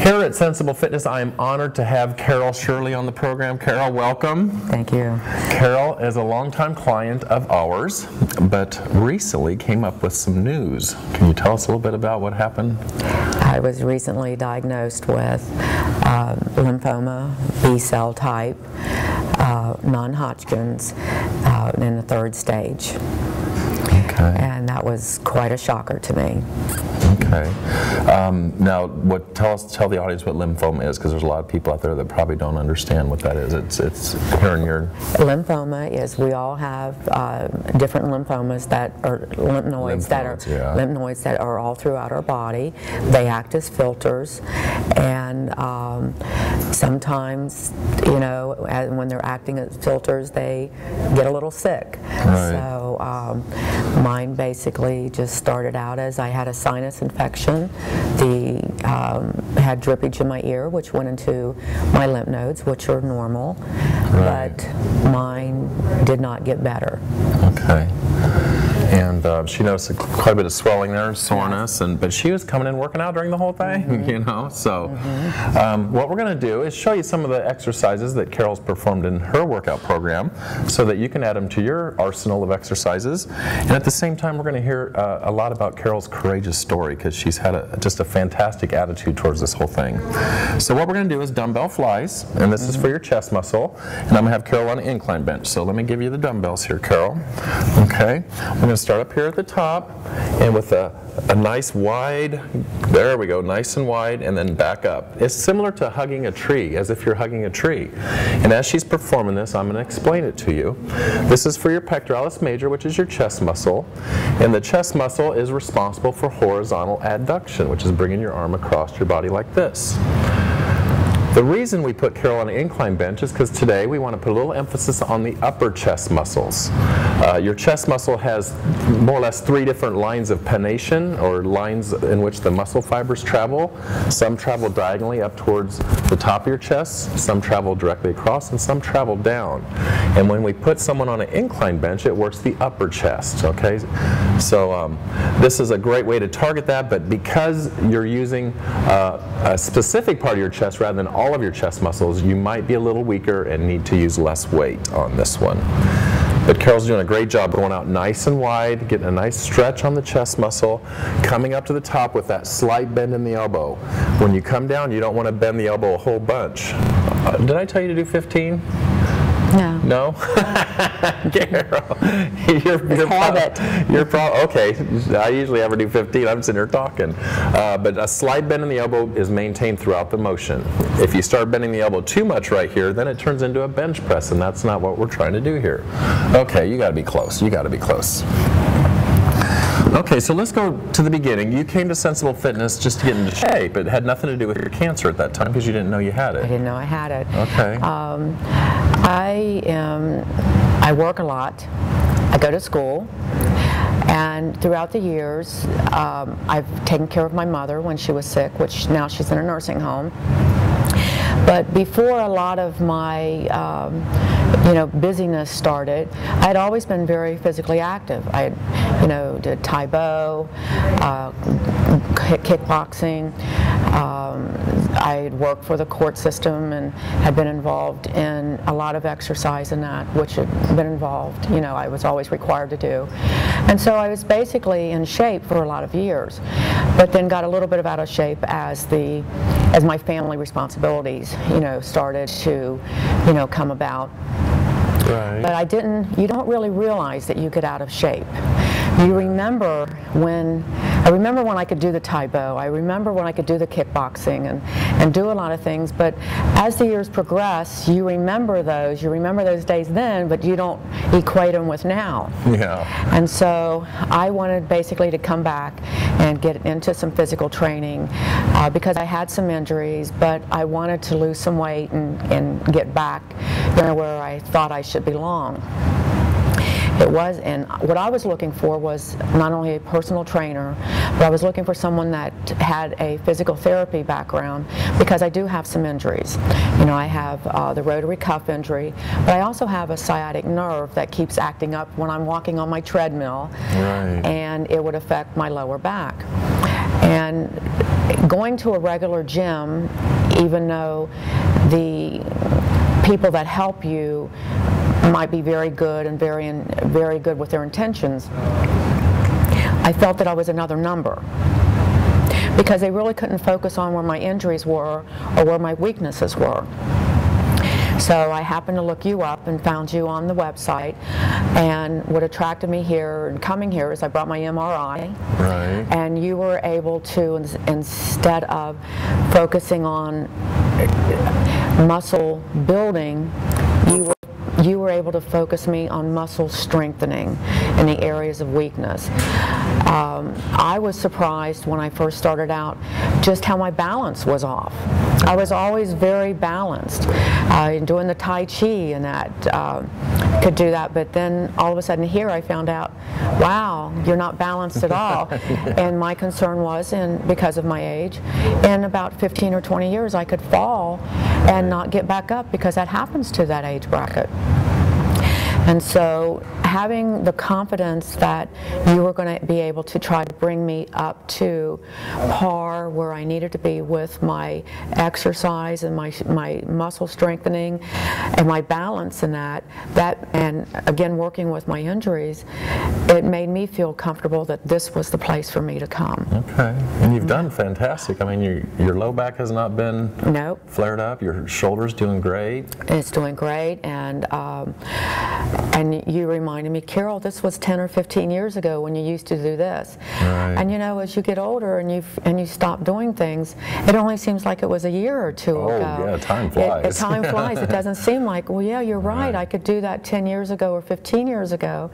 Here at Sensible Fitness, I am honored to have Carol Shirley on the program. Carol, welcome. Thank you. Carol is a longtime client of ours, but recently came up with some news. Can you tell us a little bit about what happened? I was recently diagnosed with lymphoma, B-cell type, non-Hodgkin's, in the 3rd stage. Okay. And that was quite a shocker to me. Okay. Now, tell the audience what lymphoma is, because there's a lot of people out there that probably don't understand what that is. It's here in your... Lymphoma is, we all have different lymphomas that are lymph nodes that are all throughout our body. They act as filters, and sometimes, you know, when they're acting as filters, they get a little sick. Right. So mine basically just started out as I had a sinus infection. Had drippage in my ear, which went into my lymph nodes, which are normal, right. But mine did not get better. Okay. And she noticed quite a bit of swelling there, soreness, but she was coming in working out during the whole thing, you know. So what we're going to do is show you some of the exercises that Carol's performed in her workout program so that you can add them to your arsenal of exercises. And at the same time, we're going to hear a lot about Carol's courageous story, because she's had just a fantastic attitude towards this whole thing. So what we're going to do is dumbbell flies, and this is for your chest muscle, and I'm going to have Carol on an incline bench. So let me give you the dumbbells here, Carol. Okay. We're going to start up here at the top, and with a nice wide, there we go, nice and wide, and then back up. It's similar to hugging a tree, as if you're hugging a tree. And as she's performing this, I'm going to explain it to you. This is for your pectoralis major, which is your chest muscle, and the chest muscle is responsible for horizontal adduction, which is bringing your arm across your body like this. The reason we put Carol on an incline bench is because today we want to put a little emphasis on the upper chest muscles. Your chest muscle has more or less 3 different lines of pennation, or lines in which the muscle fibers travel. Some travel diagonally up towards the top of your chest, some travel directly across, and some travel down. And when we put someone on an incline bench, it works the upper chest, okay? So this is a great way to target that, but because you're using a specific part of your chest rather than all of your chest muscles, you might be a little weaker and need to use less weight on this one. But Carol's doing a great job going out nice and wide, getting a nice stretch on the chest muscle, coming up to the top with that slight bend in the elbow. When you come down, you don't want to bend the elbow a whole bunch. Did I tell you to do 15? No. No? Carol, okay, I usually ever do 15. I'm sitting here talking. But a slight bend in the elbow is maintained throughout the motion. If you start bending the elbow too much right here, then it turns into a bench press, and that's not what we're trying to do here. Okay, you got to be close. You got to be close. Okay, so let's go to the beginning. You came to Sensible Fitness just to get into shape. It had nothing to do with your cancer at that time, because you didn't know you had it. I didn't know I had it. Okay. I work a lot. I go to school. And throughout the years, I've taken care of my mother when she was sick, which now she's in a nursing home. But before a lot of my busyness started, I had always been very physically active. I did Taekwondo, kickboxing. I had worked for the court system and had been involved in a lot of exercise in that, which had been involved, I was always required to do. And so I was basically in shape for a lot of years, but then got a little bit out of shape as my family responsibilities, started to, come about. Right. But you don't really realize that you get out of shape. You remember when I could do the Taekwondo, I remember when I could do the kickboxing and do a lot of things, but as the years progress, you remember those days then, but you don't equate them with now. Yeah. And so I wanted basically to come back and get into some physical training because I had some injuries, but I wanted to lose some weight and get back where I thought I should belong. And what I was looking for was not only a personal trainer, but I was looking for someone that had a physical therapy background, because I do have some injuries. I have the rotary cuff injury, but I also have a sciatic nerve that keeps acting up when I'm walking on my treadmill, right. And it would affect my lower back. And going to a regular gym, even though the people that help you might be very good and very good with their intentions, I felt that I was another number, because they really couldn't focus on where my injuries were or where my weaknesses were. So I happened to look you up and found you on the website, and what attracted me here and coming here is I brought my MRI, right. And you were able to, instead of focusing on muscle building, you were able to focus me on muscle strengthening in the areas of weakness. I was surprised when I first started out just how my balance was off. I was always very balanced. Doing the Tai Chi and that, could do that, but then all of a sudden here I found out, wow, you're not balanced at all. And my concern was, and because of my age, in about 15 or 20 years I could fall and not get back up, because that happens to that age bracket. And so having the confidence that you were going to be able to try to bring me up to par where I needed to be with my exercise and my muscle strengthening and my balance in that, and again working with my injuries, it made me feel comfortable that this was the place for me to come. Okay, and you've done fantastic. I mean, your low back has not been flared up. Your shoulder's doing great. It's doing great, and you reminded me, Carol, this was 10 or 15 years ago when you used to do this. Right. And you know, as you get older and you stop doing things, it only seems like it was a year or two ago. Oh yeah, time flies. Time flies. It doesn't seem like, well, yeah, you're right. I could do that 10 years ago or 15 years ago.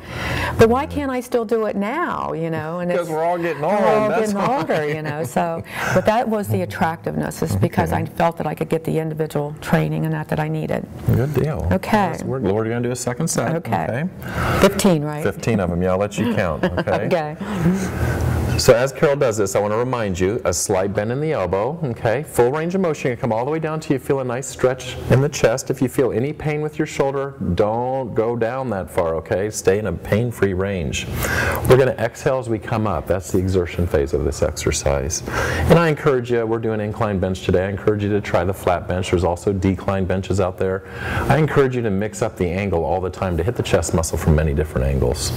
But why can't I still do it now, you know? And because we're all getting old. We're all getting older, you know. So, but that was the attractiveness, is because I felt that I could get the individual training and that I needed. Good deal. Okay. We're going to do a second set. Okay. 15, right? 15 of them, yeah, I'll let you count, okay? Okay. So as Carol does this, I want to remind you, a slight bend in the elbow, okay? Full range of motion, you come all the way down till you feel a nice stretch in the chest. If you feel any pain with your shoulder, don't go down that far, okay? Stay in a pain-free range. We're going to exhale as we come up. That's the exertion phase of this exercise. And I encourage you, we're doing incline bench today, I encourage you to try the flat bench. There's also decline benches out there. I encourage you to mix up the angle all the time to hit the chest muscle from many different angles.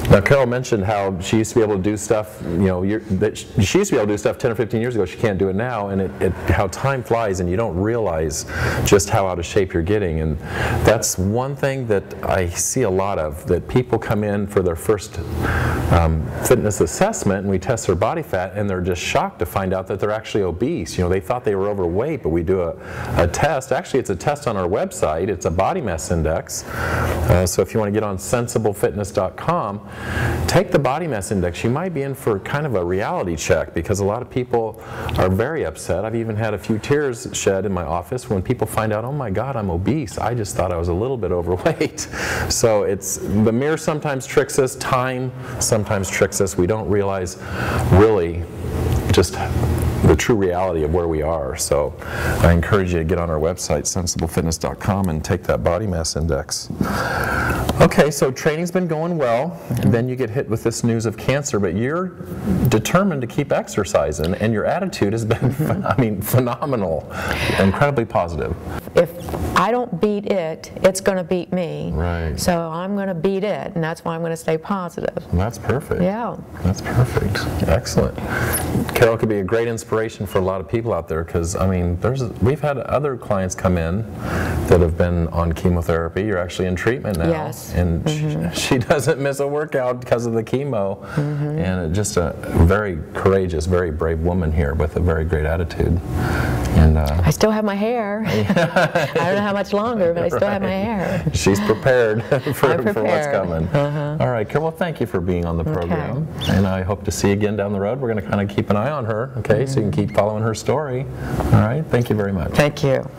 Now, Carol mentioned how she used to be able to do stuff, you know, she used to be able to do stuff 10 or 15 years ago. She can't do it now, and how time flies, and you don't realize just how out of shape you're getting. And that's one thing that I see a lot of, that people come in for their first fitness assessment, and we test their body fat, and they're just shocked to find out that they're actually obese. You know, they thought they were overweight, but we do a test. Actually, it's a test on our website. It's a body mass index. So if you want to get on sensiblefitness.com, take the body mass index. You might be in for kind of a reality check, because a lot of people are very upset. I've even had a few tears shed in my office when people find out, oh my God, I'm obese. I just thought I was a little bit overweight. So it's, the mirror sometimes tricks us, time sometimes tricks us. We don't realize really just the true reality of where we are. So I encourage you to get on our website, sensiblefitness.com, and take that body mass index. Okay, so training's been going well, and then you get hit with this news of cancer, but you're determined to keep exercising, and your attitude has been, I mean, phenomenal, incredibly positive. If I don't beat it, it's going to beat me. Right. So I'm going to beat it, and that's why I'm going to stay positive. That's perfect. Yeah. That's perfect. Excellent. Carol could be a great inspiration for a lot of people out there, because, I mean, we've had other clients come in that have been on chemotherapy. You're actually in treatment now. Yes. And she doesn't miss a workout because of the chemo. And just a very courageous, very brave woman here with a very great attitude. And I still have my hair. I don't know how much longer, but I still have my hair. She's prepared for what's coming. All right, Carol, well, thank you for being on the program. And I hope to see you again down the road. We're going to kind of keep an eye on her, okay, so you can keep following her story. All right, thank you very much. Thank you.